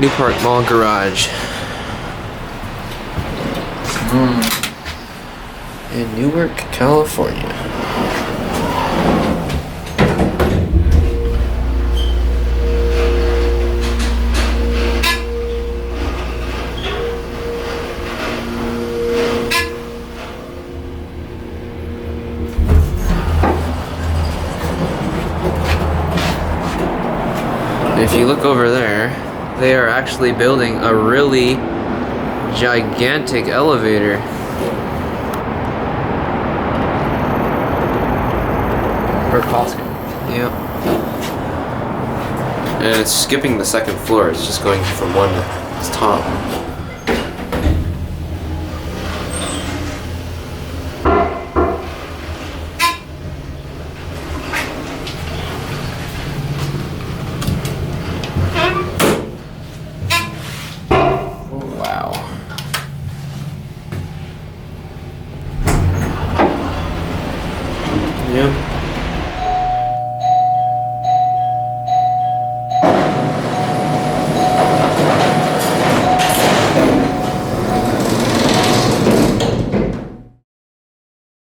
NewPark Mall Garage. In Newark, California. If you look over there, they are actually building a really gigantic elevator. For Costco. Yep. And it's skipping the second floor, it's just going from one to its top. Yep.